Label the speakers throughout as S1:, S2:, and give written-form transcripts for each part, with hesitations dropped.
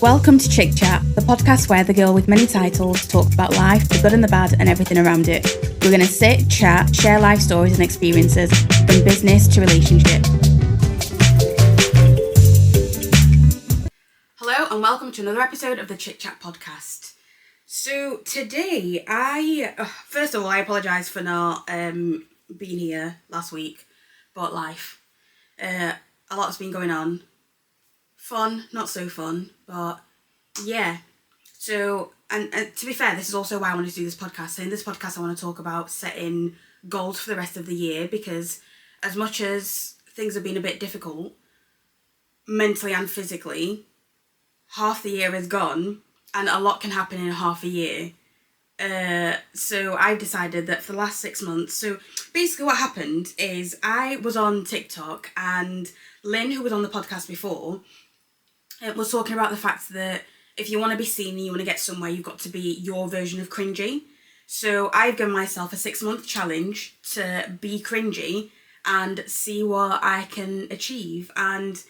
S1: Welcome to Chik, the podcast where the girl with many titles talks about life, the good and the bad, and everything around it. We're going to sit, chat, share life stories and experiences, from business to relationship. Hello and welcome to another episode of the Chik podcast. So today, first of all, I apologise for not being here last week, but life. A lot's been going on. Fun, not so fun, but yeah. So, and to be fair, this is also why I wanted to do this podcast. So in this podcast, I want to talk about setting goals for the rest of the year, because as much as things have been a bit difficult, mentally and physically, half the year is gone, and a lot can happen in half a year. So I decided that for the last 6 months, so basically what happened is I was on TikTok, and Lynn, who was on the podcast before, was talking about the fact that if you want to be seen and you want to get somewhere, you've got to be your version of cringey. So I've given myself a 6-month challenge to be cringey and see what I can achieve. And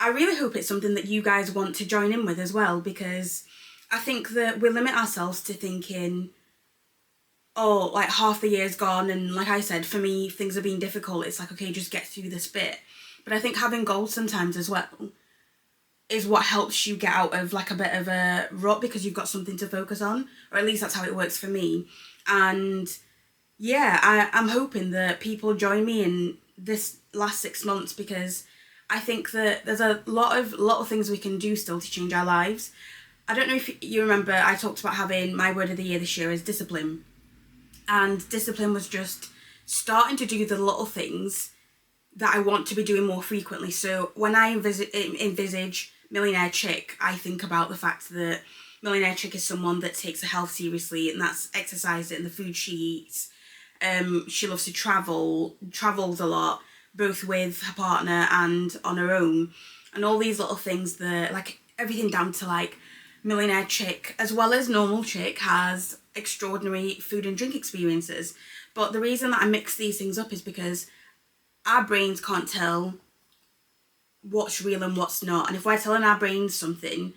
S1: I really hope it's something that you guys want to join in with as well, because I think that we limit ourselves to thinking, oh, like half the year's gone, and like I said, for me, things have been difficult. It's like, okay, just get through this bit. But I think having goals sometimes as well is what helps you get out of like a bit of a rut, because you've got something to focus on, or at least that's how it works for me. And yeah, I'm hoping that people join me in this last 6 months, because I think that there's a lot of things we can do still to change our lives. I don't know if you remember, I talked about having my word of the year this year is discipline. And discipline was just starting to do the little things that I want to be doing more frequently. So when I envisage Millionaire Chik, I think about the fact that Millionaire Chik is someone that takes her health seriously, and that's exercise and the food she eats. She loves to travels a lot, both with her partner and on her own. And all these little things that, like, everything down to like Millionaire Chik, as well as normal Chik, has extraordinary food and drink experiences. But the reason that I mix these things up is because our brains can't tell what's real and what's not. And if we're telling our brains something,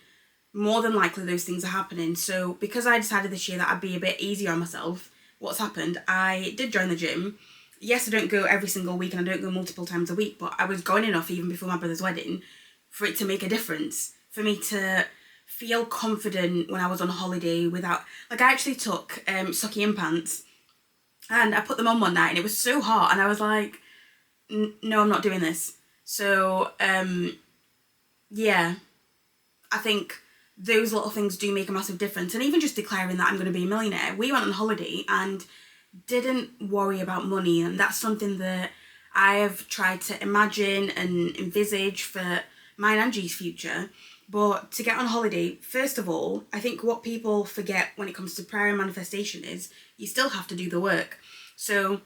S1: more than likely those things are happening. So because I decided this year that I'd be a bit easier on myself, what's happened, I did join the gym. Yes, I don't go every single week and I don't go multiple times a week, but I was going enough even before my brother's wedding for it to make a difference, for me to feel confident when I was on holiday without, like, I actually took sucky in pants and I put them on one night and it was so hot and I was like, no, I'm not doing this. So, yeah, I think those little things do make a massive difference. And even just declaring that I'm going to be a millionaire. We went on holiday and didn't worry about money. And that's something that I have tried to imagine and envisage for mine and G's future. But to get on holiday, first of all, I think what people forget when it comes to prayer and manifestation is you still have to do the work. So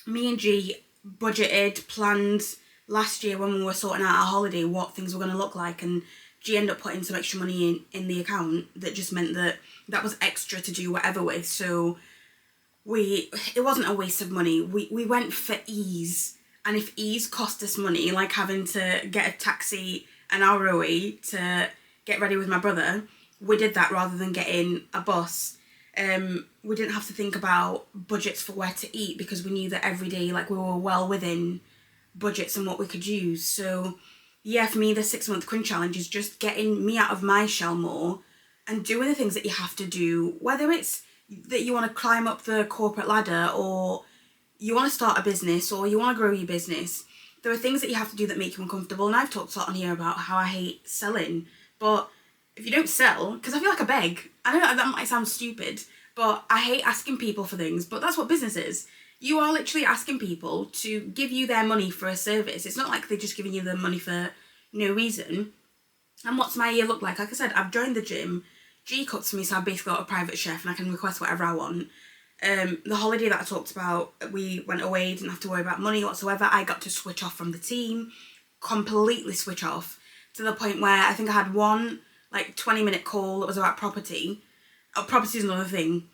S1: me and G budgeted, planned last year when we were sorting out our holiday what things were going to look like, and G ended up putting some extra money in the account that just meant that was extra to do whatever with. So it wasn't a waste of money. We went for ease, and if ease cost us money, like having to get a taxi an hour away to get ready with my brother, we did that rather than getting a bus. We didn't have to think about budgets for where to eat, because we knew that every day, like, we were well within budgets and what we could use. So yeah, for me, the 6-month cringe challenge is just getting me out of my shell more and doing the things that you have to do, whether it's that you want to climb up the corporate ladder, or you want to start a business, or you want to grow your business. There are things that you have to do that make you uncomfortable, and I've talked a lot on here about how I hate selling, but if you don't sell, because I feel like I beg, I know that might sound stupid, but I hate asking people for things, but that's what business is. You are literally asking people to give you their money for a service. It's not like they're just giving you the money for no reason. And what's my year look like? Like I said, I've joined the gym. G cooks for me, so I've basically got a private chef and I can request whatever I want. The holiday that I talked about, we went away, didn't have to worry about money whatsoever. I got to switch off from the team, completely switch off, to the point where I think I had one like 20-minute call that was about property, property is another thing.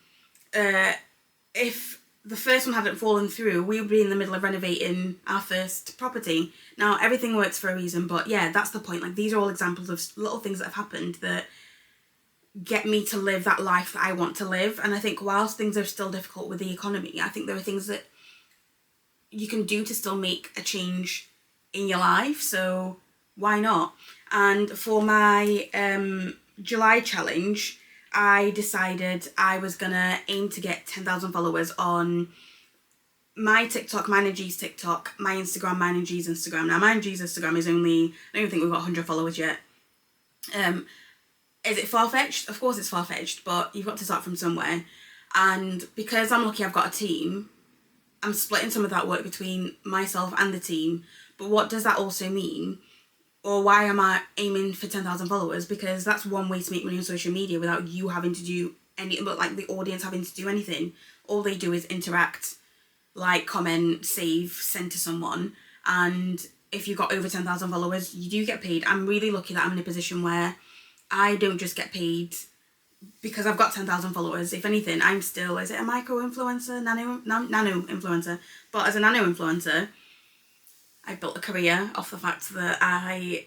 S1: If the first one hadn't fallen through, we would be in the middle of renovating our first property. Now, everything works for a reason, but yeah, that's the point. Like, these are all examples of little things that have happened that get me to live that life that I want to live. And I think whilst things are still difficult with the economy, I think there are things that you can do to still make a change in your life. So why not? And for my July challenge, I decided I was gonna aim to get 10,000 followers on my TikTok, mine and G's TikTok, my Instagram, mine and G's Instagram. Now, mine and G's Instagram is only, I don't even think we've got 100 followers yet. Is it far-fetched? Of course it's far-fetched, but you've got to start from somewhere. And because I'm lucky I've got a team, I'm splitting some of that work between myself and the team. But what does that also mean? Or why am I aiming for 10,000 followers? Because that's one way to make money on social media without you having to do anything, but like the audience having to do anything. All they do is interact, like, comment, save, send to someone. And if you've got over 10,000 followers, you do get paid. I'm really lucky that I'm in a position where I don't just get paid because I've got 10,000 followers. If anything, I'm still, is it a micro-influencer? Nano-influencer? But as a nano-influencer, I built a career off the fact that I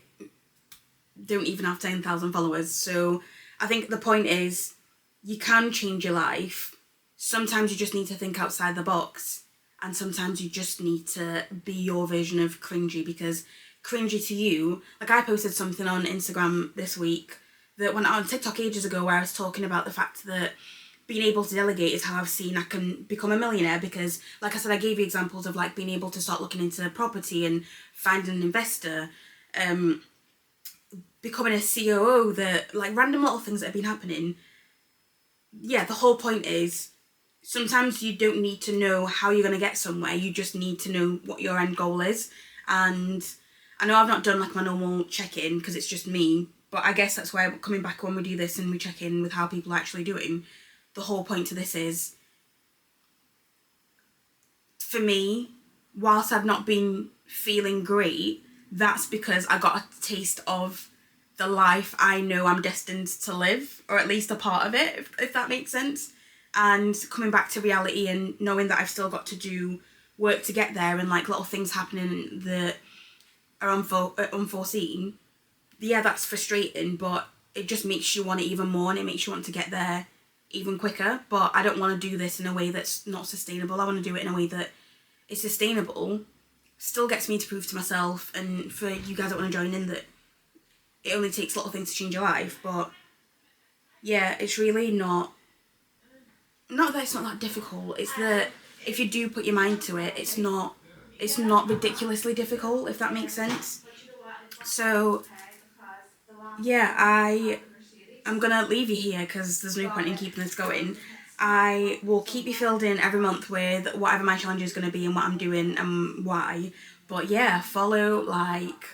S1: don't even have 10,000 followers. So I think the point is, you can change your life. Sometimes you just need to think outside the box, and sometimes you just need to be your version of cringey, because cringey to you, like I posted something on Instagram this week that went on TikTok ages ago where I was talking about the fact that being able to delegate is how I've seen I can become a millionaire, because like I said, I gave you examples of like being able to start looking into property and finding an investor, becoming a COO, that like random little things that have been happening. Yeah, the whole point is sometimes you don't need to know how you're going to get somewhere, you just need to know what your end goal is. And I know I've not done like my normal check-in because it's just me, but I guess that's where coming back when we do this and we check in with how people are actually doing. The whole point to this is, for me, whilst I've not been feeling great, that's because I got a taste of the life I know I'm destined to live, or at least a part of it, if that makes sense. And coming back to reality and knowing that I've still got to do work to get there, and like little things happening that are unforeseen, yeah, that's frustrating, but it just makes you want it even more, and it makes you want to get there even quicker. But I don't want to do this in a way that's not sustainable. I want to do it in a way that is sustainable, still gets me to prove to myself, and for you guys that want to join in, that it only takes little things to change your life. But yeah, it's really not that it's not that difficult. It's that if you do put your mind to it, it's not ridiculously difficult, if that makes sense. So yeah, I'm gonna leave you here because there's no point in keeping this going. I will keep you filled in every month with whatever my challenge is going to be and what I'm doing and why. But yeah, follow, like,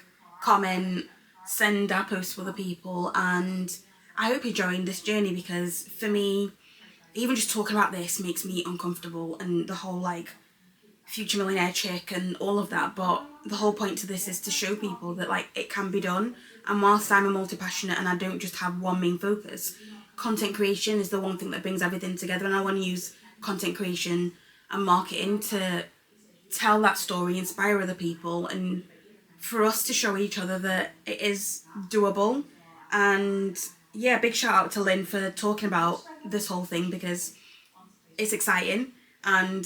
S1: comment, send our posts to other people, and I hope you join this journey, because for me, even just talking about this makes me uncomfortable, and the whole like future millionaire chick and all of that. But the whole point to this is to show people that like it can be done. And whilst I'm a multi-passionate and I don't just have one main focus, content creation is the one thing that brings everything together, and I want to use content creation and marketing to tell that story, inspire other people, and for us to show each other that it is doable. And yeah, big shout out to Lynn for talking about this whole thing, because it's exciting. And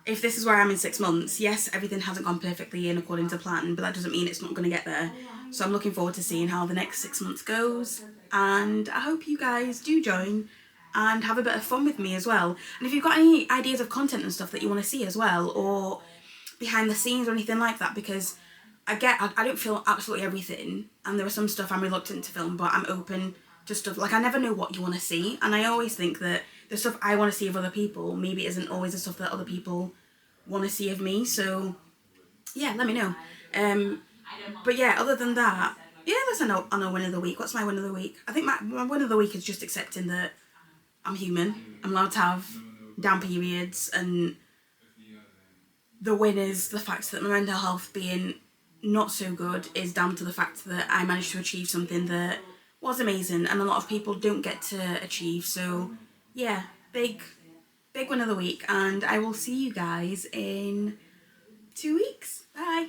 S1: if this is where I'm in 6 months, yes, everything hasn't gone perfectly in according to plan, but that doesn't mean it's not going to get there. So I'm looking forward to seeing how the next 6 months goes, and I hope you guys do join and have a bit of fun with me as well. And if you've got any ideas of content and stuff that you want to see as well, or behind the scenes or anything like that, because I don't film absolutely everything, and there are some stuff I'm reluctant to film, but I'm open to stuff. Like, I never know what you want to see, and I always think that the stuff I want to see of other people maybe isn't always the stuff that other people want to see of me. So yeah, let me know. But yeah, other than that, yeah, that's on a win of the week. What's my win of the week? I think my win of the week is just accepting that I'm human. I'm allowed to have down periods, and the win is the fact that my mental health being not so good is down to the fact that I managed to achieve something that was amazing and a lot of people don't get to achieve. So yeah, big win of the week, and I will see you guys in 2 weeks. Bye.